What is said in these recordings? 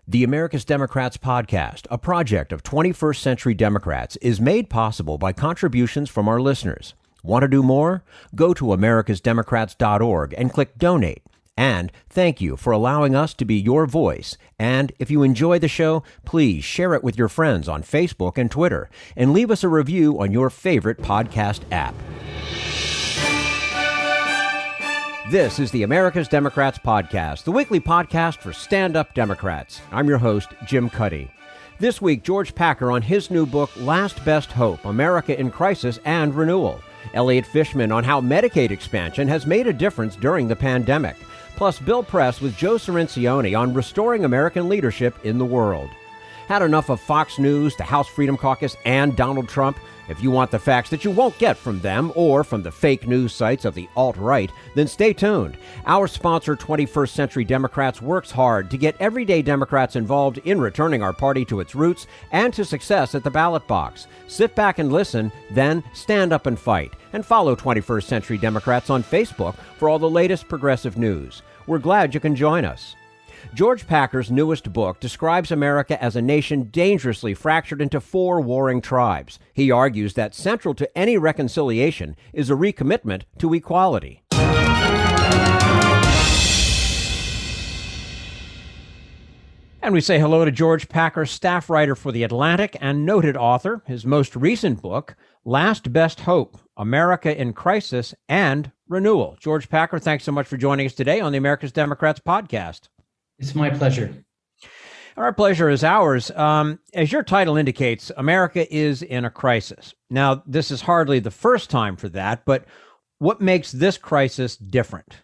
The America's Democrats podcast, a project of 21st Century Democrats, is made possible by contributions from our listeners. Want to do more? Go to americasdemocrats.org and click Donate. And thank you for allowing us to be your voice. And if you enjoy the show, please share it with your friends on Facebook and Twitter, and leave us a review on your favorite podcast app. This is the America's Democrats podcast, the weekly podcast for stand-up Democrats. I'm your host, Jim Cuddy. This week, George Packer on his new book, Last Best Hope, America in Crisis and Renewal. Eliot Fishman on how Medicaid expansion has made a difference during the pandemic. Plus, Bill Press with Joe Cirincione on restoring American leadership in the world. Had enough of Fox News, the House Freedom Caucus, and Donald Trump? If you want the facts that you won't get from them or from the fake news sites of the alt-right, then stay tuned. Our sponsor, 21st Century Democrats, works hard to get everyday Democrats involved in returning our party to its roots and to success at the ballot box. Sit back and listen, then stand up and fight. And follow 21st Century Democrats on Facebook for all the latest progressive news. We're glad you can join us. George Packer's newest book describes America as a nation dangerously fractured into four warring tribes. He argues that central to any reconciliation is a recommitment to equality. And we say hello to George Packer, staff writer for The Atlantic and noted author. His most recent book, Last Best Hope, America in Crisis and Renewal. George Packer, thanks so much for joining us today on the America's Democrats podcast. It's my pleasure. Our pleasure is ours. As your title indicates, America is in a crisis. Now, this is hardly the first time for that, but what makes this crisis different?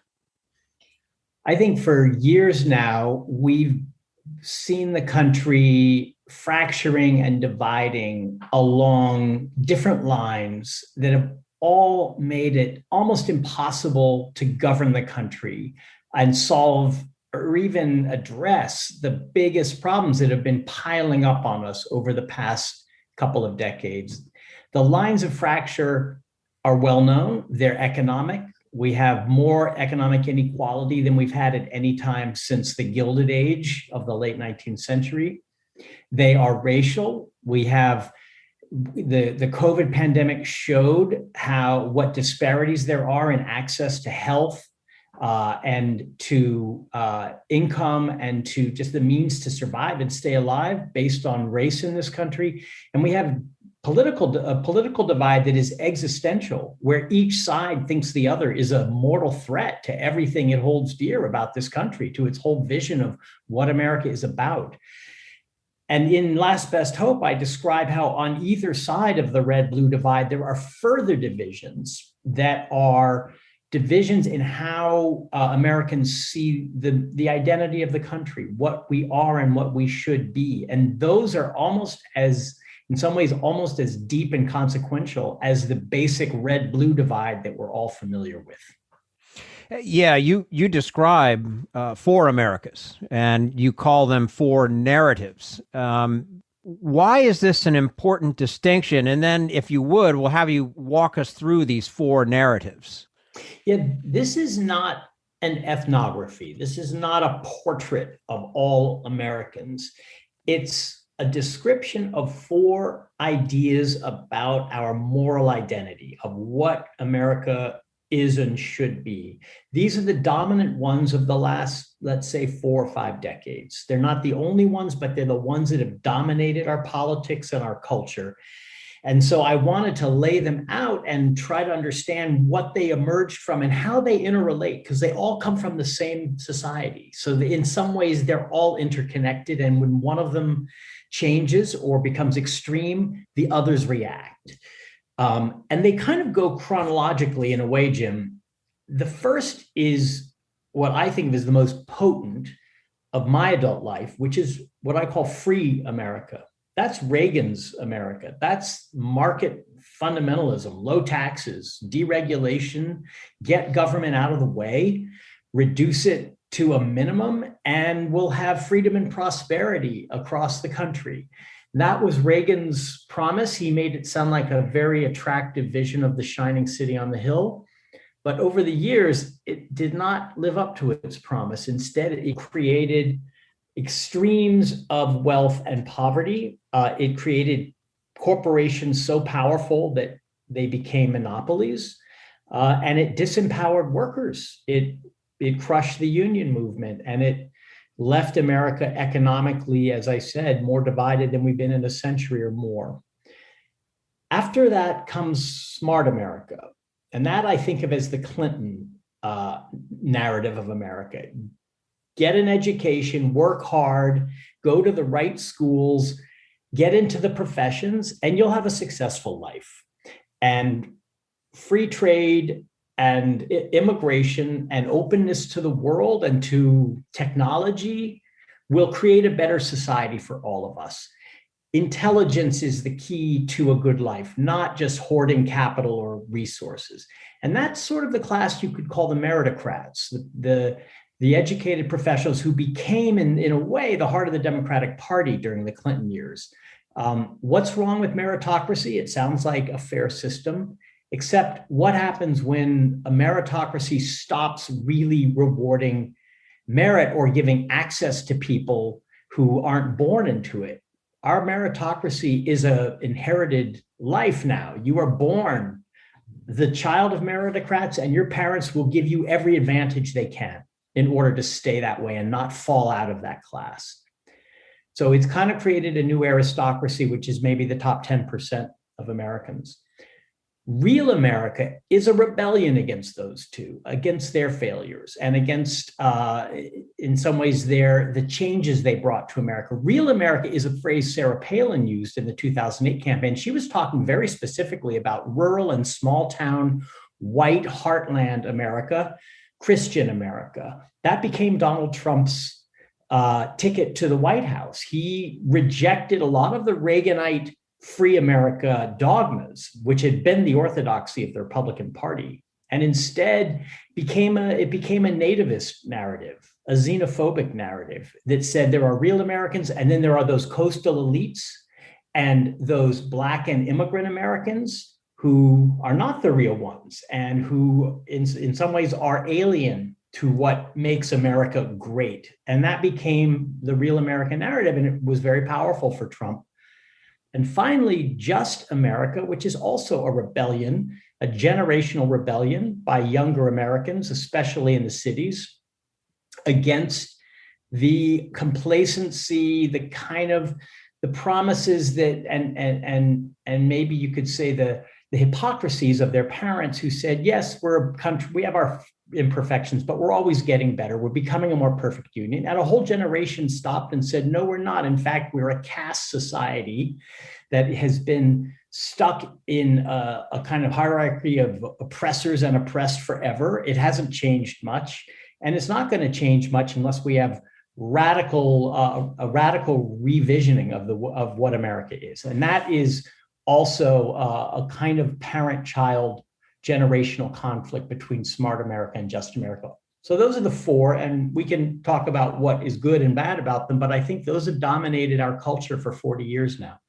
I think for years now, we've seen the country fracturing and dividing along different lines that have all made it almost impossible to govern the country and solve or even address the biggest problems that have been piling up on us over the past couple of decades. The lines of fracture are well known. They're economic. We have more economic inequality than we've had at any time since the Gilded Age of the late 19th century. They are racial. We have the COVID pandemic showed what disparities there are in access to health, and to income and to just the means to survive and stay alive based on race in this country. And we have a political divide that is existential, where each side thinks the other is a mortal threat to everything it holds dear about this country, to its whole vision of what America is about. And in Last Best Hope, I describe how on either side of the red-blue divide, there are further divisions that are divisions in how Americans see the identity of the country, what we are and what we should be. And those are in some ways, almost as deep and consequential as the basic red-blue divide that we're all familiar with. Yeah, you describe four Americas, and you call them four narratives. Why is this an important distinction? And then, if you would, we'll have you walk us through these four narratives. Yeah, this is not an ethnography. This is not a portrait of all Americans. It's a description of four ideas about our moral identity, of what America is and should be. These are the dominant ones of the last, let's say, 4 or 5 decades. They're not the only ones, but they're the ones that have dominated our politics and our culture. And so I wanted to lay them out and try to understand what they emerged from and how they interrelate, because they all come from the same society. So in some ways, they're all interconnected. And when one of them changes or becomes extreme, the others react. And they kind of go chronologically in a way, Jim. The first is what I think is the most potent of my adult life, which is what I call free America. That's Reagan's America. That's market fundamentalism, low taxes, deregulation, get government out of the way, reduce it to a minimum, and we'll have freedom and prosperity across the country. That was Reagan's promise. He made it sound like a very attractive vision of the shining city on the hill. But over the years, it did not live up to its promise. Instead, it created extremes of wealth and poverty. It created corporations so powerful that they became monopolies, and it disempowered workers. It crushed the union movement, and it left America economically, as I said, more divided than we've been in a century or more. After that comes Smart America. And that I think of as the Clinton narrative of America. Get an education, work hard, go to the right schools, get into the professions, and you'll have a successful life. And free trade and immigration and openness to the world and to technology will create a better society for all of us. Intelligence is the key to a good life, not just hoarding capital or resources. And that's sort of the class you could call the meritocrats, the educated professionals who became, in a way, the heart of the Democratic Party during the Clinton years. What's wrong with meritocracy? It sounds like a fair system, except what happens when a meritocracy stops really rewarding merit or giving access to people who aren't born into it? Our meritocracy is an inherited life now. You are born the child of meritocrats, and your parents will give you every advantage they can in order to stay that way and not fall out of that class. So it's kind of created a new aristocracy, which is maybe the top 10% of Americans. Real America is a rebellion against those two, against their failures, and against, in some ways, the changes they brought to America. Real America is a phrase Sarah Palin used in the 2008 campaign. She was talking very specifically about rural and small town, white heartland America, Christian America. That became Donald Trump's ticket to the White House. He rejected a lot of the Reaganite free America dogmas, which had been the orthodoxy of the Republican Party, and instead became a nativist narrative, a xenophobic narrative that said there are real Americans, and then there are those coastal elites and those Black and immigrant Americans who are not the real ones and who in some ways are alien to what makes America great. And that became the real American narrative, and it was very powerful for Trump. And finally, Just America, which is also a rebellion, a generational rebellion by younger Americans, especially in the cities, against the complacency, the kind of the promises that, and maybe you could say the hypocrisies of their parents who said, yes, we're a country, we have our imperfections, but we're always getting better. We're becoming a more perfect union. And a whole generation stopped and said, no, we're not. In fact, we're a caste society that has been stuck in a kind of hierarchy of oppressors and oppressed forever. It hasn't changed much. And it's not going to change much unless we have a radical revisioning of what America is. And that is also a kind of parent-child generational conflict between Smart America and Just America. So those are the four, and we can talk about what is good and bad about them, but I think those have dominated our culture for 40 years now.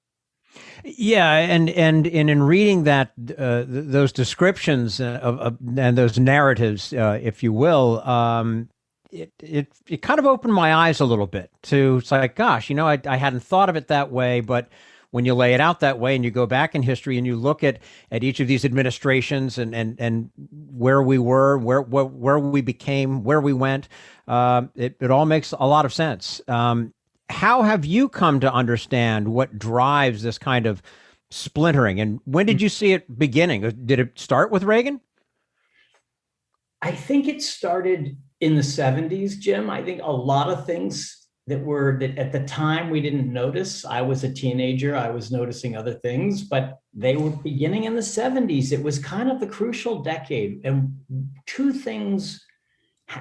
Yeah, and in reading that those descriptions and those narratives, if you will, it kind of opened my eyes a little bit to, it's like, gosh, I hadn't thought of it that way, but when you lay it out that way and you go back in history and you look at each of these administrations and where we were, where we became, where we went, it all makes a lot of sense. How have you come to understand what drives this kind of splintering? And when did you see it beginning? Did it start with Reagan? I think it started in the 70s, Jim. I think a lot of things that at the time we didn't notice. I was a teenager, I was noticing other things, but they were beginning in the 70s. It was kind of the crucial decade. And two things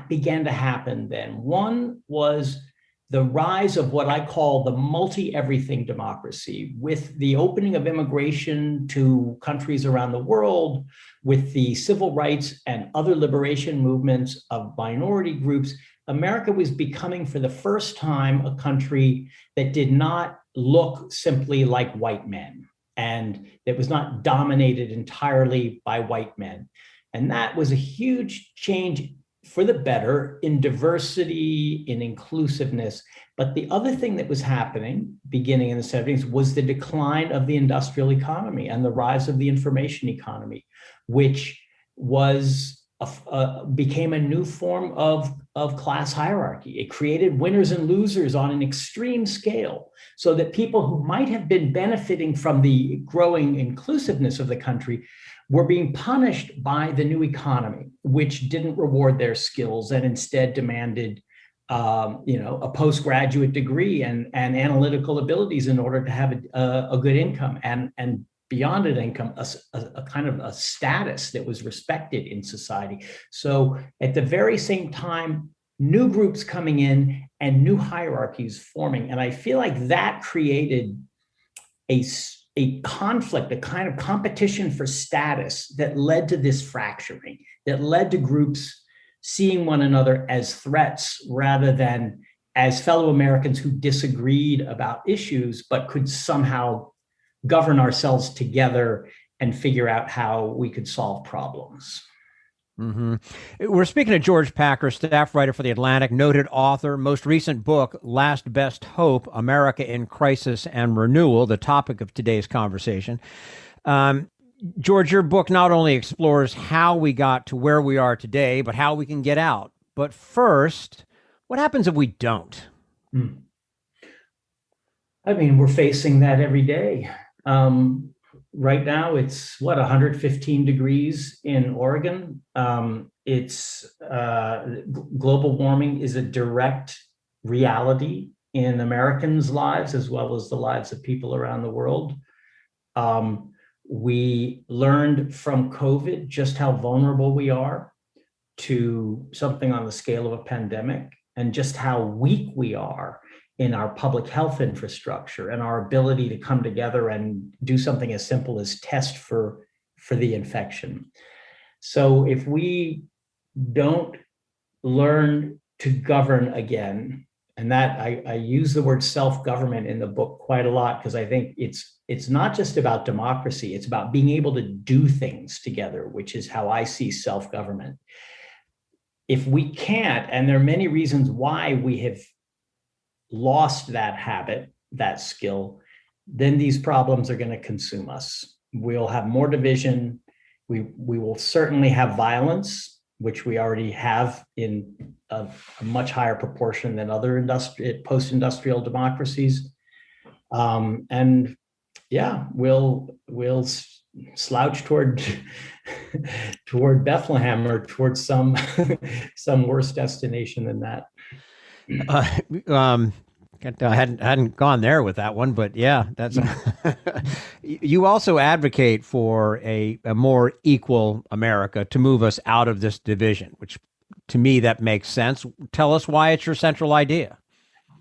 began to happen then. One was the rise of what I call the multi-everything democracy, with the opening of immigration to countries around the world, with the civil rights and other liberation movements of minority groups. America was becoming, for the first time, a country that did not look simply like white men, and that was not dominated entirely by white men. And that was a huge change for the better in diversity, in inclusiveness. But the other thing that was happening beginning in the 70s was the decline of the industrial economy and the rise of the information economy, which became a new form of class hierarchy. It created winners and losers on an extreme scale, so that people who might have been benefiting from the growing inclusiveness of the country were being punished by the new economy, which didn't reward their skills and instead demanded a postgraduate degree and analytical abilities in order to have a good income, and beyond an income, a kind of a status that was respected in society. So at the very same time, new groups coming in and new hierarchies forming. And I feel like that created a conflict, a kind of competition for status that led to this fracturing, that led to groups seeing one another as threats rather than as fellow Americans who disagreed about issues, but could somehow govern ourselves together and figure out how we could solve problems. Mm-hmm. We're speaking to George Packer, staff writer for The Atlantic, noted author, most recent book, Last Best Hope, America in Crisis and Renewal, the topic of today's conversation. George, your book not only explores how we got to where we are today, but how we can get out. But first, what happens if we don't? I mean, we're facing that every day. Right now, it's 115 degrees in Oregon. It's global warming is a direct reality in Americans' lives as well as the lives of people around the world. We learned from COVID just how vulnerable we are to something on the scale of a pandemic, and just how weak we are in our public health infrastructure and our ability to come together and do something as simple as test for the infection. So if we don't learn to govern again, and that I use the word self-government in the book quite a lot, because I think it's not just about democracy, it's about being able to do things together, which is how I see self-government. If we can't, and there are many reasons why we have lost that habit, that skill, then these problems are going to consume us. We'll have more division. We will certainly have violence, which we already have in a much higher proportion than other post-industrial democracies. And yeah, we'll slouch toward Bethlehem or towards some worse destination than that. I hadn't gone there with that one, but yeah, that's. You also advocate for a more equal America to move us out of this division, which to me that makes sense. Tell us why it's your central idea.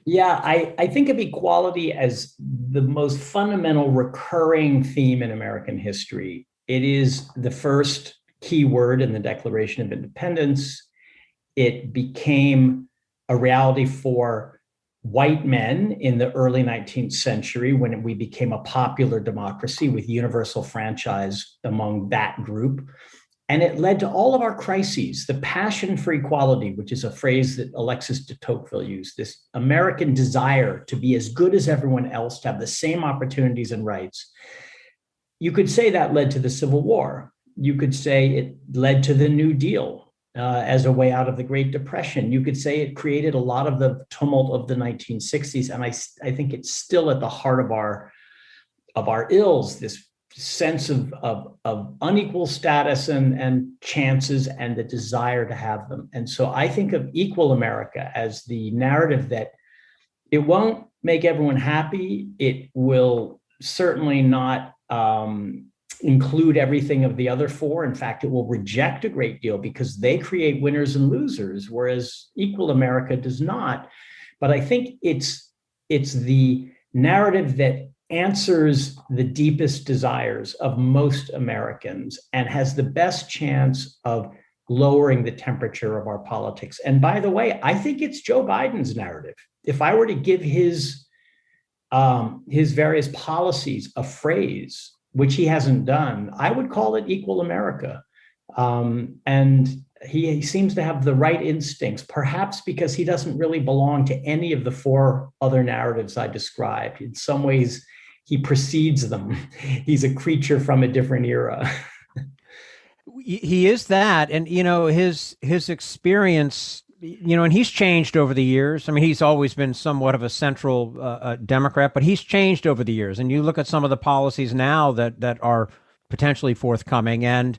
Yeah, I think of equality as the most fundamental recurring theme in American history. It is the first key word in the Declaration of Independence. It became a reality for white men in the early 19th century when we became a popular democracy with universal franchise among that group. And it led to all of our crises, the passion for equality, which is a phrase that Alexis de Tocqueville used, this American desire to be as good as everyone else, to have the same opportunities and rights. You could say that led to the Civil War. You could say it led to the New Deal as a way out of the Great Depression. You could say it created a lot of the tumult of the 1960s. And I think it's still at the heart of our ills, this sense of unequal status and chances and the desire to have them. And so I think of Equal America as the narrative that it won't make everyone happy. It will certainly not include everything of the other four. In fact, it will reject a great deal because they create winners and losers, whereas Equal America does not. But I think it's the narrative that answers the deepest desires of most Americans and has the best chance of lowering the temperature of our politics. And by the way, I think it's Joe Biden's narrative. If I were to give his various policies a phrase, which he hasn't done, I would call it Equal America. And he seems to have the right instincts, perhaps because he doesn't really belong to any of the four other narratives I described. In some ways, he precedes them. He's a creature from a different era. He is that. And, his experience, and he's changed over the years. I mean, he's always been somewhat of a central Democrat, but he's changed over the years. And you look at some of the policies now that are potentially forthcoming, and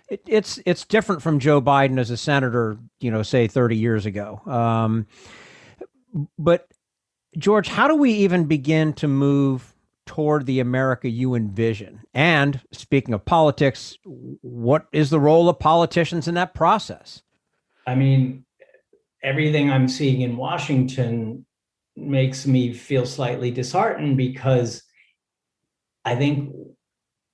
it's different from Joe Biden as a senator, say 30 years ago. But George, how do we even begin to move toward the America you envision? And speaking of politics, what is the role of politicians in that process? I mean, everything I'm seeing in Washington makes me feel slightly disheartened, because I think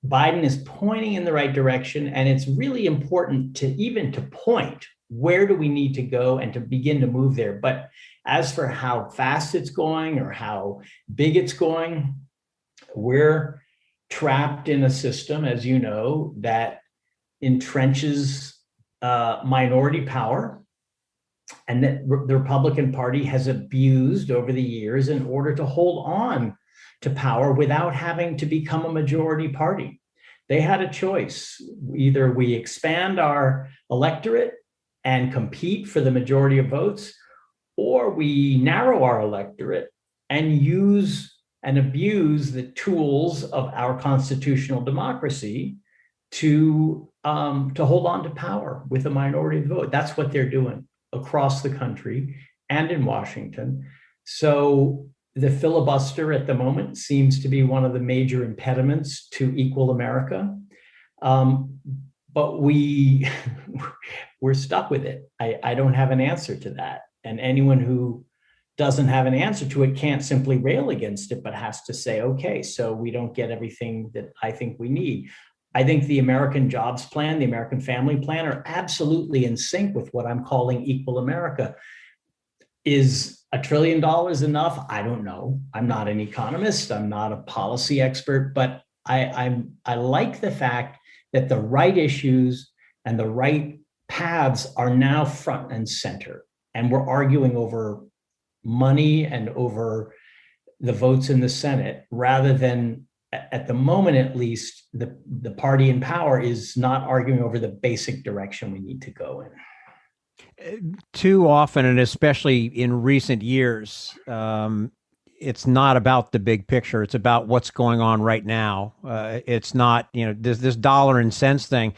Biden is pointing in the right direction, and it's really important to point where do we need to go and to begin to move there. But as for how fast it's going or how big it's going, we're trapped in a system, as you know, that entrenches minority power, and that the Republican Party has abused over the years in order to hold on to power without having to become a majority party. They had a choice. Either we expand our electorate and compete for the majority of votes, or we narrow our electorate and use and abuse the tools of our constitutional democracy to hold on to power with a minority vote. That's what they're doing across the country and in Washington. So the filibuster at the moment seems to be one of the major impediments to equal America. But we're stuck with it. I don't have an answer to that. And anyone who doesn't have an answer to it can't simply rail against it, but has to say, okay, so we don't get everything that I think we need. I think the American Jobs Plan, the American Family Plan are absolutely in sync with what I'm calling equal America. Is $1 trillion enough? I don't know. I'm not an economist. I'm not a policy expert, but I like the fact that the right issues and the right paths are now front and center. And we're arguing over money and over the votes in the Senate, rather than, at the moment at least, the party in power is not arguing over the basic direction we need to go in. Too often, and especially in recent years, it's not about the big picture. It's about what's going on right now. It's not, this dollar and cents thing.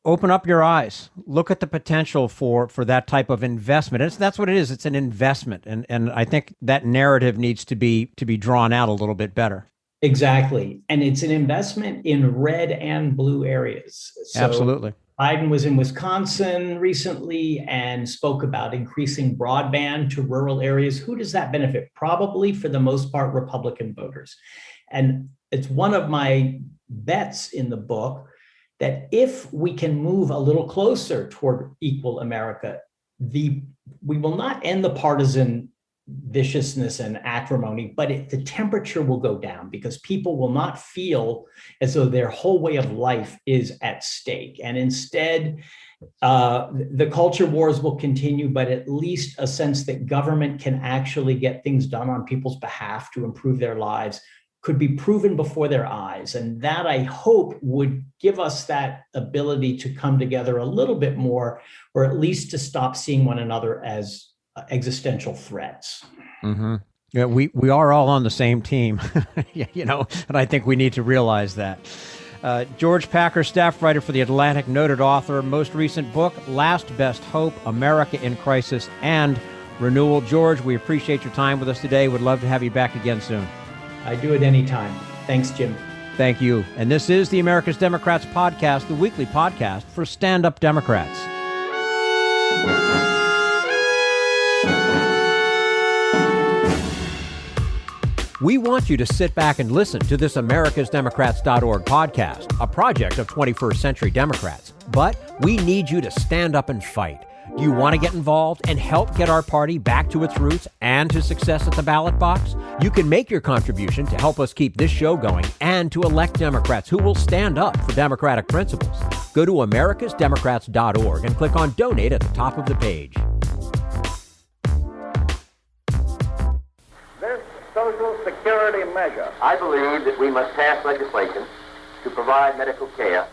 Open up your eyes. Look at the potential for that type of investment. That's what it is. It's an investment, and I think that narrative needs to be drawn out a little bit better. Exactly, and it's an investment in red and blue areas. So absolutely. Biden was in Wisconsin recently and spoke about increasing broadband to rural areas. Who does that benefit? Probably, for the most part, Republican voters. And it's one of my bets in the book that if we can move a little closer toward equal America, we will not end the partisan viciousness and acrimony, but the temperature will go down, because people will not feel as though their whole way of life is at stake. And instead, the culture wars will continue, but at least a sense that government can actually get things done on people's behalf to improve their lives could be proven before their eyes. And that, I hope, would give us that ability to come together a little bit more, or at least to stop seeing one another as existential threats. Mm-hmm. Yeah, we are all on the same team, and I think we need to realize that. George Packer, staff writer for The Atlantic, noted author, most recent book, Last Best Hope, America in Crisis and Renewal. George, we appreciate your time with us today. Would love to have you back again soon. I do it anytime. Thanks, Jim. Thank you. And this is the America's Democrats podcast, the weekly podcast for stand-up Democrats. We want you to sit back and listen to this americasdemocrats.org podcast, a project of 21st Century Democrats. But we need you to stand up and fight. Do you want to get involved and help get our party back to its roots and to success at the ballot box? You can make your contribution to help us keep this show going and to elect Democrats who will stand up for democratic principles. Go to americasdemocrats.org and click on Donate at the top of the page. This Social Security measure, I believe that we must pass legislation to provide medical care.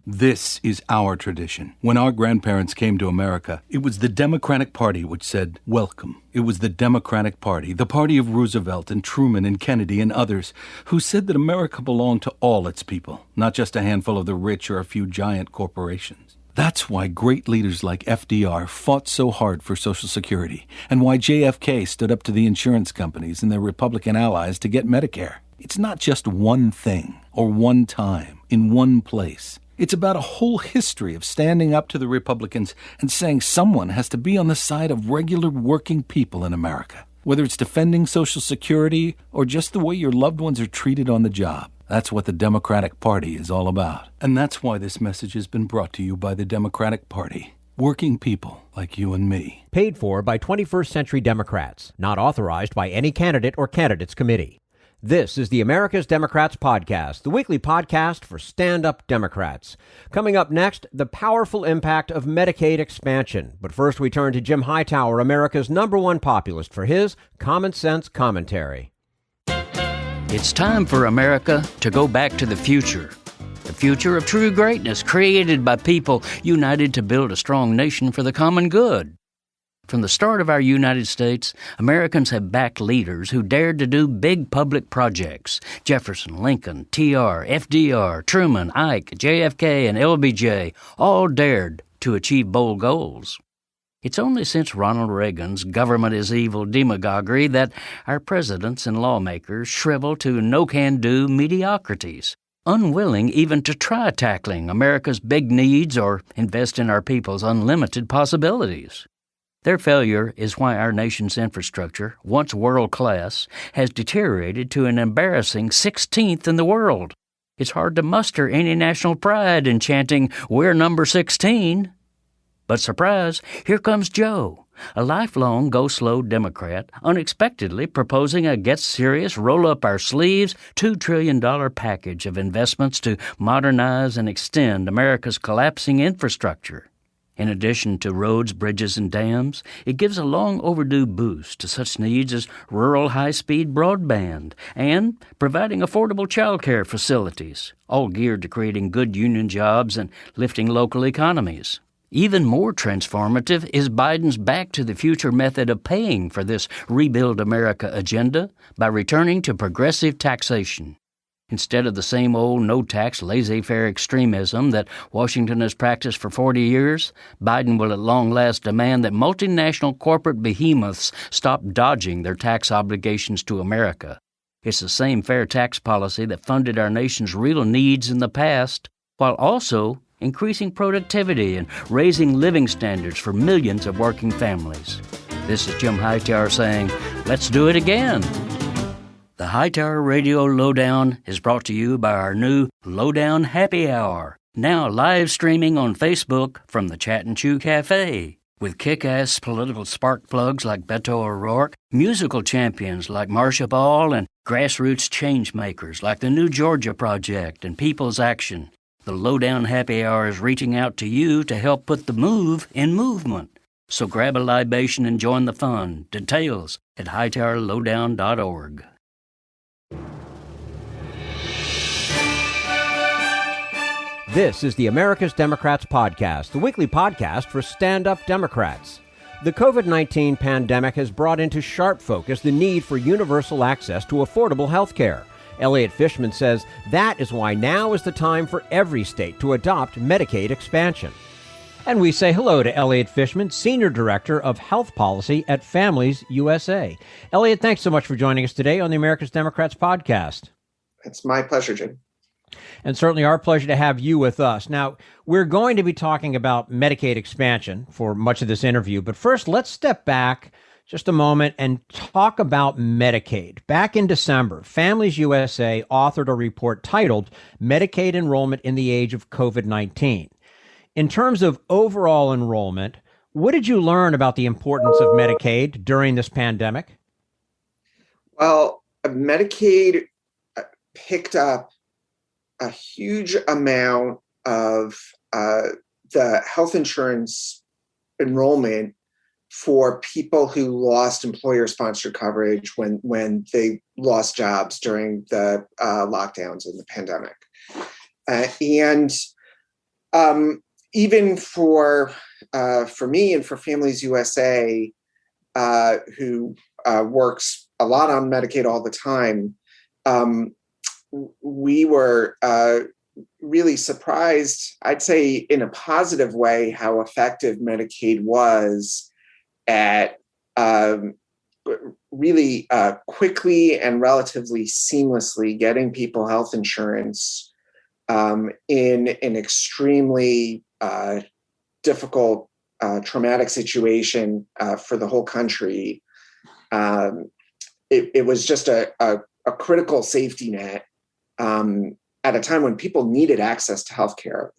This is our tradition. When our grandparents came to America, it was the Democratic Party which said, welcome. It was the Democratic Party, the party of Roosevelt and Truman and Kennedy and others, who said that America belonged to all its people, not just a handful of the rich or a few giant corporations. That's why great leaders like FDR fought so hard for Social Security, and why JFK stood up to the insurance companies and their Republican allies to get Medicare. It's not just one thing, or one time, in one place. It's about a whole history of standing up to the Republicans and saying someone has to be on the side of regular working people in America, whether it's defending Social Security or just the way your loved ones are treated on the job. That's what the Democratic Party is all about. And that's why this message has been brought to you by the Democratic Party. Working people like you and me. Paid for by 21st Century Democrats. Not authorized by any candidate or candidates committee. This is the America's Democrats Podcast, the weekly podcast for stand-up Democrats. Coming up next, the powerful impact of Medicaid expansion. But first, we turn to Jim Hightower, America's #1 populist, for his common sense commentary. It's time for America to go back to the future. The future of true greatness created by people united to build a strong nation for the common good. From the start of our United States, Americans have backed leaders who dared to do big public projects. Jefferson, Lincoln, TR, FDR, Truman, Ike, JFK, and LBJ all dared to achieve bold goals. It's only since Ronald Reagan's government is evil demagoguery that our presidents and lawmakers shrivel to no-can-do mediocrities, unwilling even to try tackling America's big needs or invest in our people's unlimited possibilities. Their failure is why our nation's infrastructure, once world-class, has deteriorated to an embarrassing 16th in the world. It's hard to muster any national pride in chanting, "We're number 16." But surprise, here comes Joe, a lifelong go-slow Democrat, unexpectedly proposing a get-serious, roll-up-our-sleeves $2 trillion package of investments to modernize and extend America's collapsing infrastructure. In addition to roads, bridges, and dams, it gives a long-overdue boost to such needs as rural high-speed broadband and providing affordable child care facilities, all geared to creating good union jobs and lifting local economies. Even more transformative is Biden's Back to the Future method of paying for this Rebuild America agenda by returning to progressive taxation. Instead of the same old no-tax, laissez-faire extremism that Washington has practiced for 40 years, Biden will at long last demand that multinational corporate behemoths stop dodging their tax obligations to America. It's the same fair tax policy that funded our nation's real needs in the past, while also increasing productivity and raising living standards for millions of working families. This is Jim Hightower saying, let's do it again. The Hightower Radio Lowdown is brought to you by our new Lowdown Happy Hour, now live streaming on Facebook from the Chat and Chew Cafe, with kick-ass political spark plugs like Beto O'Rourke, musical champions like Marcia Ball, and grassroots change makers like the New Georgia Project and People's Action. The Lowdown Happy Hour is reaching out to you to help put the move in movement. So grab a libation and join the fun. Details at hightowerlowdown.org. This is the America's Democrats Podcast, the weekly podcast for stand-up Democrats. The COVID-19 pandemic has brought into sharp focus the need for universal access to affordable health care. Eliot Fishman says that is why now is the time for every state to adopt Medicaid expansion. And we say hello to Eliot Fishman, Senior Director of Health Policy at Families USA. Eliot, thanks so much for joining us today on the America's Democrats Podcast. It's my pleasure, Jim. And certainly our pleasure to have you with us. Now, we're going to be talking about Medicaid expansion for much of this interview, but first, let's step back just a moment and talk about Medicaid. Back in December, Families USA authored a report titled Medicaid Enrollment in the Age of COVID-19. In terms of overall enrollment, what did you learn about the importance of Medicaid during this pandemic? Well, Medicaid picked up a huge amount of the health insurance enrollment for people who lost employer-sponsored coverage when they lost jobs during the lockdowns and the pandemic. And even for me and for Families USA, who works a lot on Medicaid all the time, we were really surprised, I'd say in a positive way, how effective Medicaid was at really quickly and relatively seamlessly getting people health insurance in an extremely difficult, traumatic situation for the whole country. It was just a critical safety net at a time when people needed access to healthcare.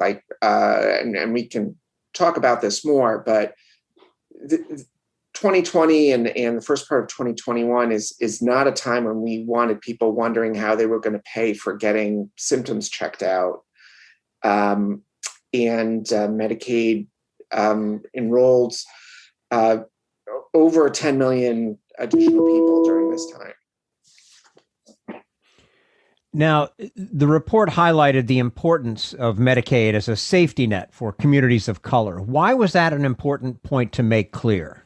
And we can talk about this more, but 2020 and the first part of 2021 is not a time when we wanted people wondering how they were going to pay for getting symptoms checked out. And Medicaid enrolled over 10 million additional people during this time. Now, the report highlighted the importance of Medicaid as a safety net for communities of color. Why was that an important point to make clear?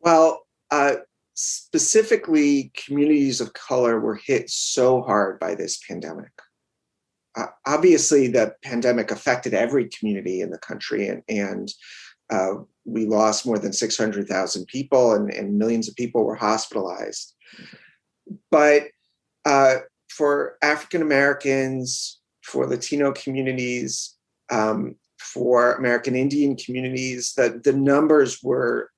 Well, specifically, communities of color were hit so hard by this pandemic. Obviously, the pandemic affected every community in the country, and we lost more than 600,000 people, and millions of people were hospitalized. But for African Americans, for Latino communities, for American Indian communities, the numbers were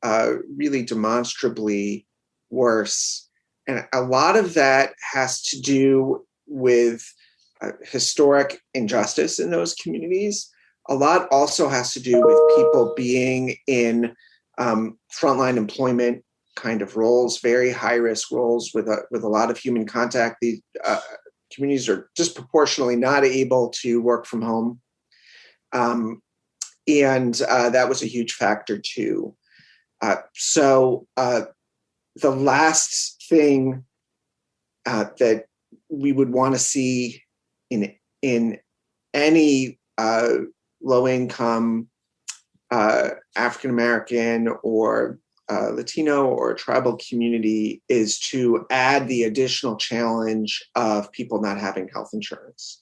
really demonstrably worse. And a lot of that has to do with historic injustice in those communities. A lot also has to do with people being in frontline employment kind of roles, very high risk roles with a lot of human contact. These communities are disproportionately not able to work from home. And that was a huge factor too. So the last thing that we would want to see in any low-income African American or Latino or tribal community is to add the additional challenge of people not having health insurance.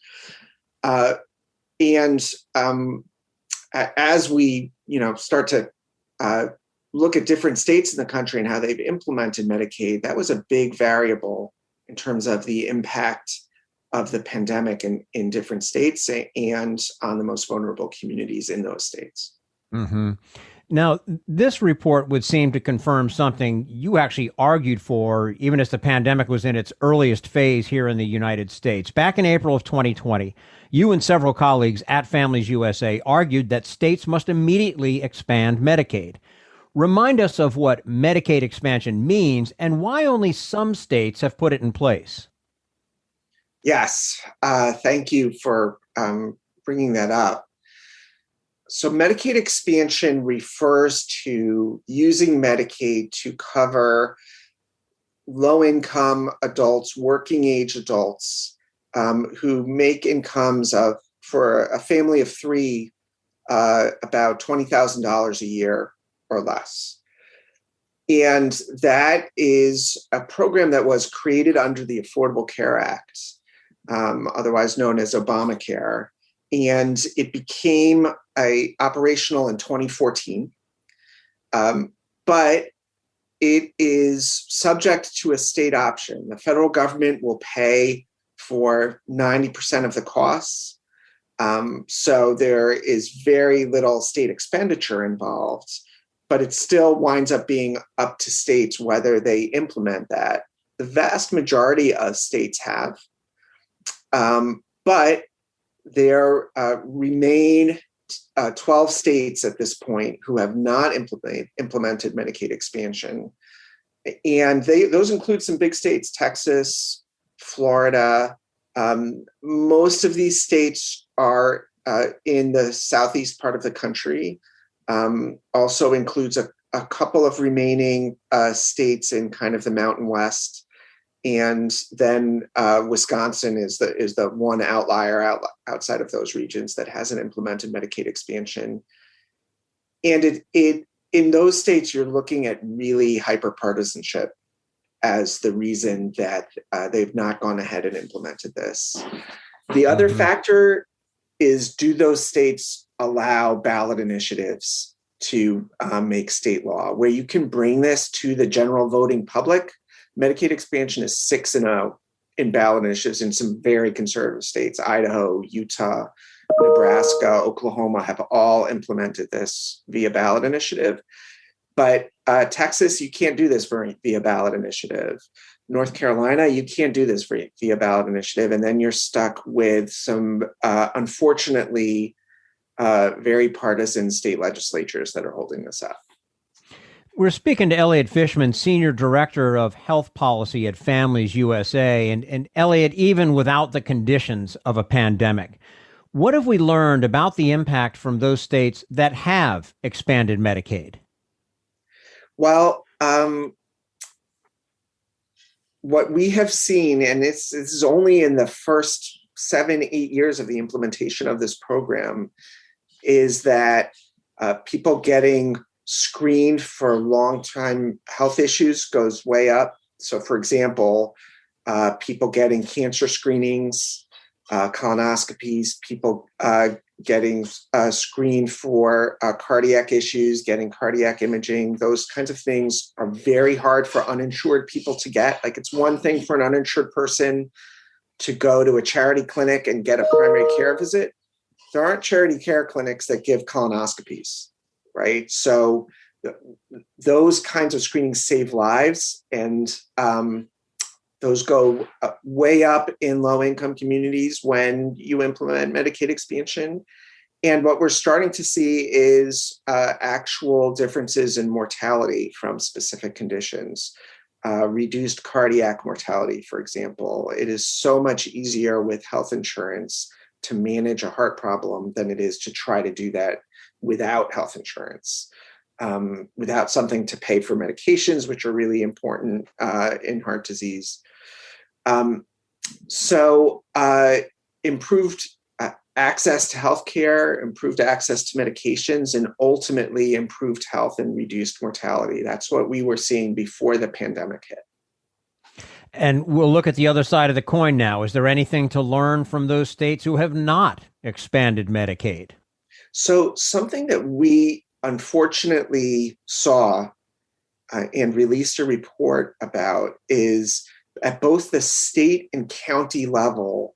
And as we, start to look at different states in the country and how they've implemented Medicaid, that was a big variable in terms of the impact of the pandemic in different states and on the most vulnerable communities in those states. Mm-hmm. Now, this report would seem to confirm something you actually argued for even as the pandemic was in its earliest phase here in the United States. Back in April of 2020, you and several colleagues at Families USA argued that states must immediately expand Medicaid. Remind us of what Medicaid expansion means and why only some states have put it in place. Yes, thank you for bringing that up. So Medicaid expansion refers to using Medicaid to cover low-income adults, working-age adults who make incomes for a family of three, about $20,000 a year or less. And that is a program that was created under the Affordable Care Act, otherwise known as Obamacare. And it became operational in 2014. But it is subject to a state option. The federal government will pay for 90% of the costs. So there is very little state expenditure involved, but it still winds up being up to states whether they implement that. The vast majority of states have. But there remain 12 states at this point who have not implemented Medicaid expansion. And those include some big states, Texas, Florida. Most of these states are in the southeast part of the country, also includes a couple of remaining states in kind of the Mountain West. And then Wisconsin is the one outlier outside of those regions that hasn't implemented Medicaid expansion. And it in those states, you're looking at really hyperpartisanship as the reason that they've not gone ahead and implemented this. The other factor is, do those states allow ballot initiatives to make state law, where you can bring this to the general voting public? Medicaid expansion is 6-0 in ballot initiatives in some very conservative states. Idaho, Utah, Nebraska, Oklahoma have all implemented this via ballot initiative. But Texas, you can't do this via ballot initiative. North Carolina, you can't do this via ballot initiative. And then you're stuck with some, unfortunately, very partisan state legislatures that are holding this up. We're speaking to Eliot Fishman, Senior Director of Health Policy at Families USA. And Eliot, even without the conditions of a pandemic, what have we learned about the impact from those states that have expanded Medicaid? Well, what we have seen, and this is only in the first 7-8 years of the implementation of this program, is that people getting screened for long-time health issues goes way up. So, for example, people getting cancer screenings, colonoscopies, people getting screened for cardiac issues, getting cardiac imaging, those kinds of things are very hard for uninsured people to get. Like, it's one thing for an uninsured person to go to a charity clinic and get a primary care visit. There aren't charity care clinics that give colonoscopies, right? So those kinds of screenings save lives, and those go way up in low-income communities when you implement Medicaid expansion. And what we're starting to see is actual differences in mortality from specific conditions. Reduced cardiac mortality, for example. It is so much easier with health insurance to manage a heart problem than it is to try to do that without health insurance, without something to pay for medications, which are really important in heart disease. So improved access to healthcare, improved access to medications, and ultimately improved health and reduced mortality. That's what we were seeing before the pandemic hit. And we'll look at the other side of the coin now. Is there anything to learn from those states who have not expanded Medicaid? So something that we unfortunately saw and released a report about is at both the state and county level,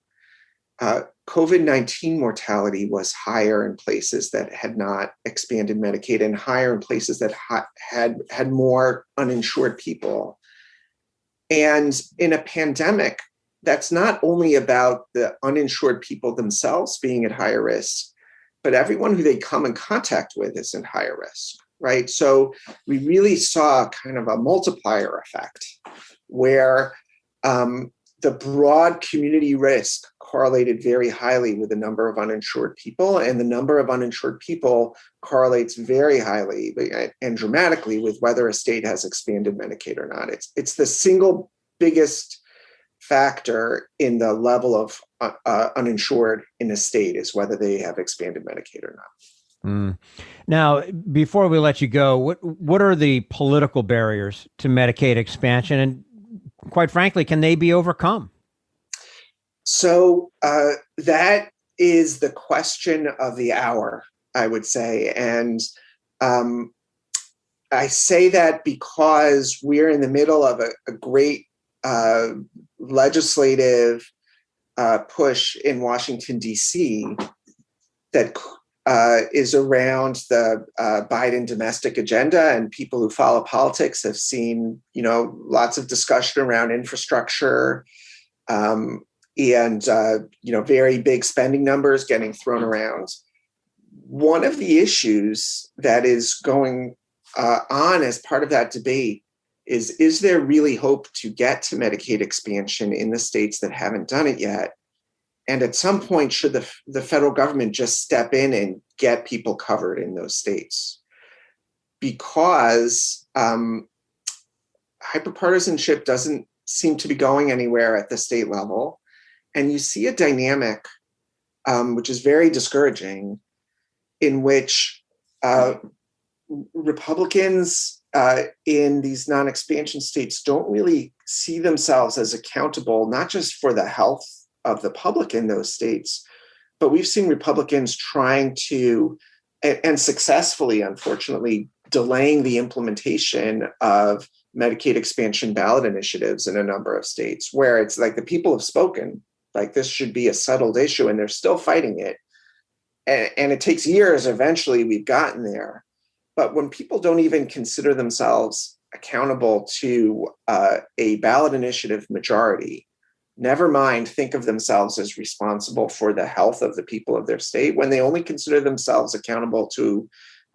COVID-19 mortality was higher in places that had not expanded Medicaid and higher in places that had more uninsured people. And in a pandemic, that's not only about the uninsured people themselves being at higher risk, but everyone who they come in contact with is at higher risk, right? So we really saw kind of a multiplier effect where the broad community risk correlated very highly with the number of uninsured people, and the number of uninsured people correlates very highly and dramatically with whether a state has expanded Medicaid or not. It's the single biggest factor in the level of uninsured in a state is whether they have expanded Medicaid or not. Now, before we let you go, what are the political barriers to Medicaid expansion? And quite frankly, can they be overcome? So that is the question of the hour, I would say. And I say that because we're in the middle of a great legislative push in Washington, D.C. that is around the Biden domestic agenda, and people who follow politics have seen, lots of discussion around infrastructure and very big spending numbers getting thrown around. One of the issues that is going on as part of that debate is there really hope to get to Medicaid expansion in the states that haven't done it yet? And at some point, should the federal government just step in and get people covered in those states? Because hyperpartisanship doesn't seem to be going anywhere at the state level. And you see a dynamic, which is very discouraging, in which Republicans in these non-expansion states don't really see themselves as accountable, not just for the health of the public in those states, but we've seen Republicans trying to, and successfully, unfortunately, delaying the implementation of Medicaid expansion ballot initiatives in a number of states, where it's like the people have spoken, like this should be a settled issue, and they're still fighting it. And it takes years. Eventually, we've gotten there. But when people don't even consider themselves accountable to a ballot initiative majority, never mind think of themselves as responsible for the health of the people of their state, when they only consider themselves accountable to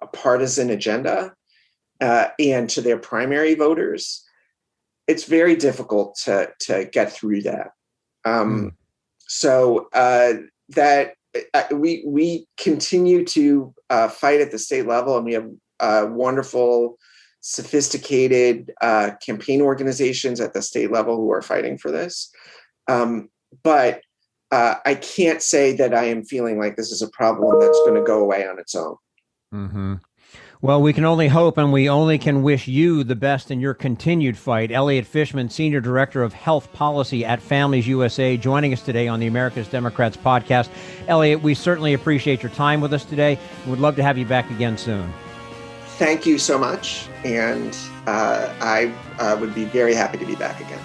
a partisan agenda and to their primary voters, it's very difficult to get through that. So that we continue to fight at the state level, and we have wonderful, sophisticated campaign organizations at the state level who are fighting for this. But I can't say that I am feeling like this is a problem that's going to go away on its own. Mm-hmm. Well, we can only hope, and we only can wish you the best in your continued fight. Eliot Fishman, Senior Director of Health Policy at Families USA, joining us today on the America's Democrats podcast. Eliot, we certainly appreciate your time with us today. We'd love to have you back again soon. Thank you so much, and I would be very happy to be back again.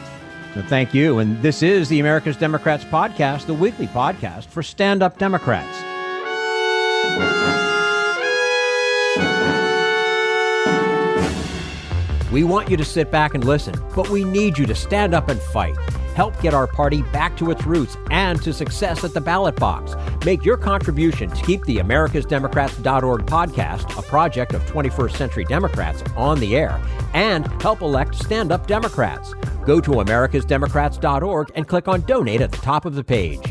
Well, thank you. And this is the America's Democrats podcast, the weekly podcast for stand-up Democrats. We want you to sit back and listen, but we need you to stand up and fight. Help get our party back to its roots and to success at the ballot box. Make your contribution to keep the americasdemocrats.org podcast, a project of 21st Century Democrats, on the air, and help elect stand-up Democrats. Go to americasdemocrats.org and click on Donate at the top of the page.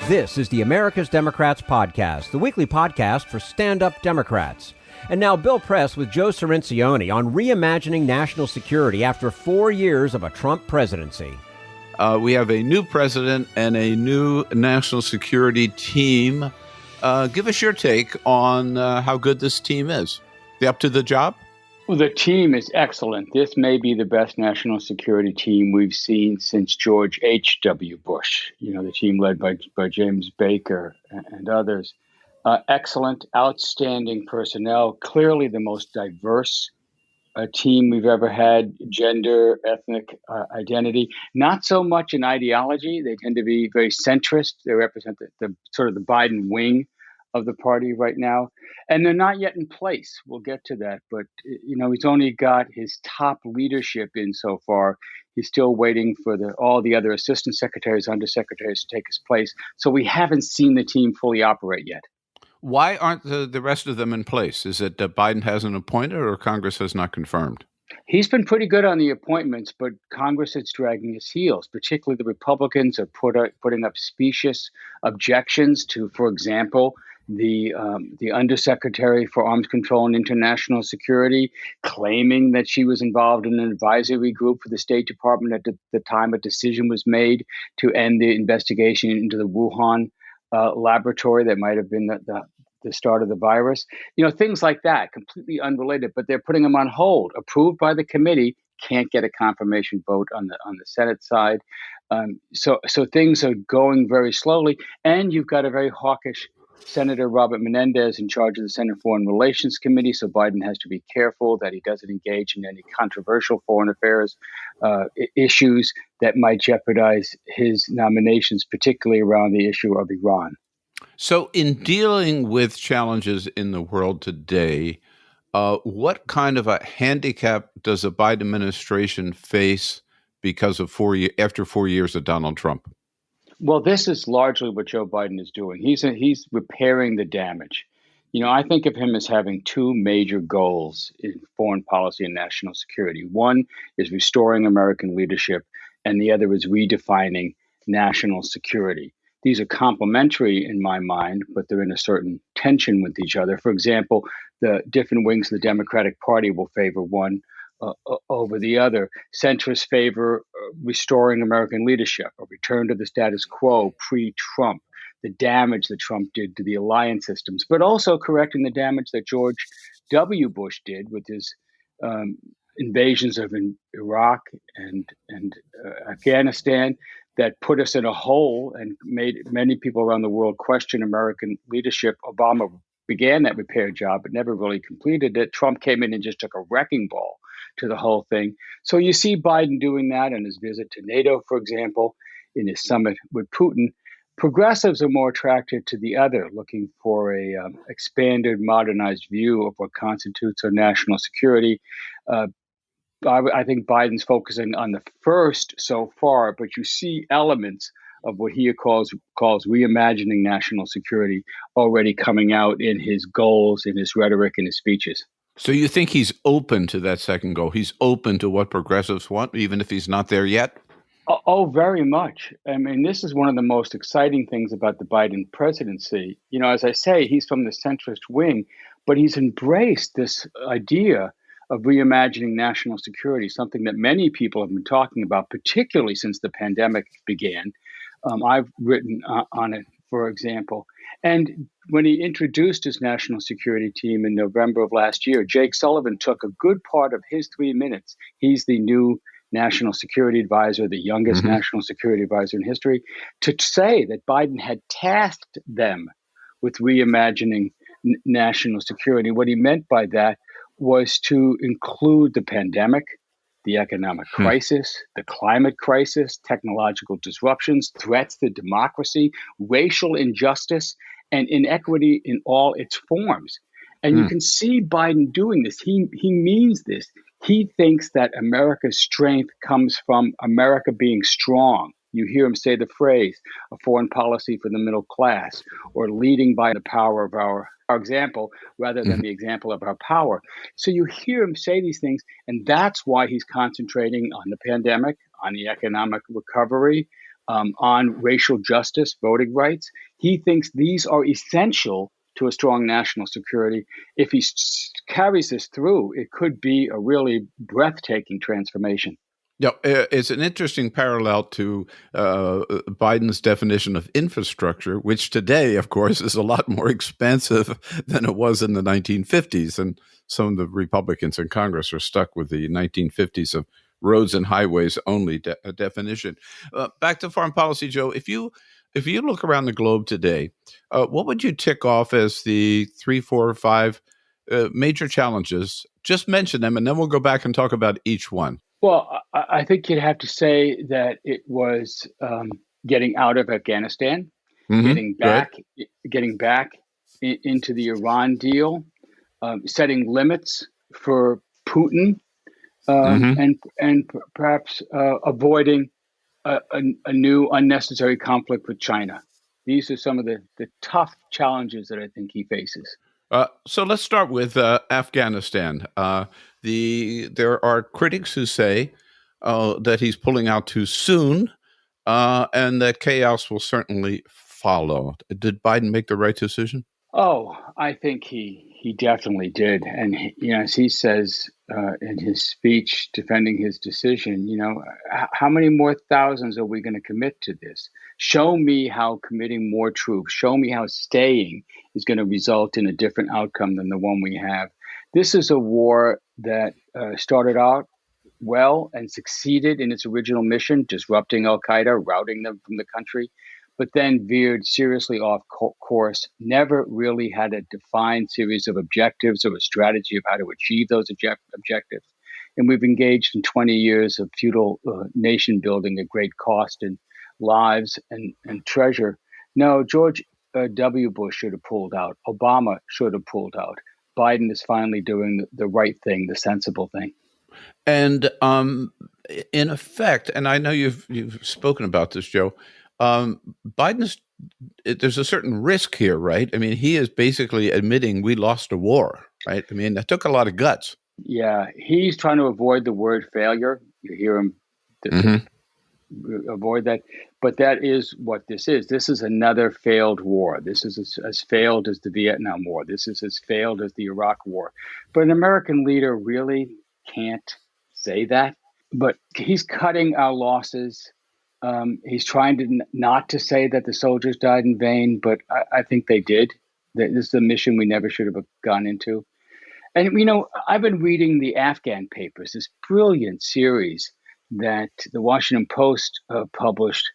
This is the America's Democrats podcast, the weekly podcast for stand-up Democrats. And now Bill Press with Joe Cirincione on reimagining national security after 4 years of a Trump presidency. We have a new president and a new national security team. Give us your take on how good this team is. They up to the job? Well, the team is excellent. This may be the best national security team we've seen since George H.W. Bush, the team led by James Baker and others. Excellent, outstanding personnel, clearly the most diverse team we've ever had, gender, ethnic identity, not so much in ideology. They tend to be very centrist. They represent the sort of the Biden wing of the party right now. And they're not yet in place. We'll get to that. But, he's only got his top leadership in so far. He's still waiting for all the other assistant secretaries, undersecretaries to take his place. So we haven't seen the team fully operate yet. Why aren't the rest of them in place? Is it that Biden hasn't appointed or Congress has not confirmed? He's been pretty good on the appointments, but Congress is dragging his heels. Particularly the Republicans are putting up specious objections to, for example, the Undersecretary for Arms Control and International Security, claiming that she was involved in an advisory group for the State Department at the time a decision was made to end the investigation into the Wuhan laboratory that might have been the start of the virus. Things like that, completely unrelated, but they're putting them on hold. Approved by the committee, can't get a confirmation vote on the Senate side. So things are going very slowly, and you've got a very hawkish Senator Robert Menendez in charge of the Senate Foreign Relations Committee, so Biden has to be careful that he doesn't engage in any controversial foreign affairs issues that might jeopardize his nominations, particularly around the issue of Iran. So in dealing with challenges in the world today, what kind of a handicap does the Biden administration face because of after 4 years of Donald Trump? Well, this is largely what Joe Biden is doing. He's repairing the damage. I think of him as having two major goals in foreign policy and national security. One is restoring American leadership, and the other is redefining national security. These are complementary in my mind, but they're in a certain tension with each other. For example, the different wings of the Democratic Party will favor one over the other. Centrists favor restoring American leadership, a return to the status quo pre-Trump, the damage that Trump did to the alliance systems, but also correcting the damage that George W. Bush did with his invasions of Iraq and Afghanistan that put us in a hole and made many people around the world question American leadership. Obama began that repair job, but never really completed it. Trump came in and just took a wrecking ball to the whole thing. So you see Biden doing that in his visit to NATO, for example, in his summit with Putin. Progressives are more attracted to the other, looking for a expanded, modernized view of what constitutes our national security. I think Biden's focusing on the first so far, but you see elements of what he calls reimagining national security already coming out in his goals, in his rhetoric, in his speeches. So you think he's open to that second goal? He's open to what progressives want, even if he's not there yet? Oh, very much. I mean, this is one of the most exciting things about the Biden presidency. As I say, he's from the centrist wing, but he's embraced this idea of reimagining national security, something that many people have been talking about, particularly since the pandemic began. I've written on it, for example. And when he introduced his national security team in November of last year, Jake Sullivan took a good part of his 3 minutes. He's the new national security advisor, the youngest national security advisor in history, to say that Biden had tasked them with reimagining national security. What he meant by that was to include the pandemic, the economic crisis, the climate crisis, technological disruptions, threats to democracy, racial injustice, and inequity in all its forms. And you can see Biden doing this. He means this. He thinks that America's strength comes from America being strong. You hear him say the phrase, a foreign policy for the middle class, or leading by the power of our example rather than the example of our power. So you hear him say these things, and that's why he's concentrating on the pandemic, on the economic recovery, on racial justice, voting rights. He thinks these are essential to a strong national security. If he carries this through, it could be a really breathtaking transformation. Yeah, it's an interesting parallel to Biden's definition of infrastructure, which today, of course, is a lot more expensive than it was in the 1950s. And some of the Republicans in Congress are stuck with the 1950s of roads and highways only definition. Back to foreign policy, Joe. If you look around the globe today, what would you tick off as the 3, 4, or 5 major challenges? Just mention them, and then we'll go back and talk about each one. Well, I think you'd have to say that it was getting out of Afghanistan, getting back into the Iran deal, setting limits for Putin, and perhaps avoiding a new unnecessary conflict with China. These are some of the tough challenges that I think he faces. So let's start with Afghanistan. There are critics who say that he's pulling out too soon, and that chaos will certainly follow. Did Biden make the right decision? Oh, I think he definitely did. And as he says in his speech defending his decision, how many more thousands are we going to commit to this? Show me how committing more troops, show me how staying is going to result in a different outcome than the one we have. This is a war that started out well and succeeded in its original mission, disrupting al-Qaeda, routing them from the country, but then veered seriously off course, never really had a defined series of objectives or a strategy of how to achieve those objectives. And we've engaged in 20 years of futile nation building at great cost in lives and treasure. No, George W. Bush should have pulled out. Obama should have pulled out. Biden is finally doing the right thing, the sensible thing. And in effect, and I know you've spoken about this, Joe, Biden's there's a certain risk here, right? I mean, he is basically admitting we lost a war, right? I mean, that took a lot of guts. Yeah, he's trying to avoid the word failure. You hear him avoid that. But that is what this is. This is another failed war. This is as failed as the Vietnam War. This is as failed as the Iraq War. But an American leader really can't say that. But he's cutting our losses. He's trying to not to say that the soldiers died in vain, but I think they did. This is a mission we never should have gone into. And, I've been reading the Afghan papers, this brilliant series that the Washington Post published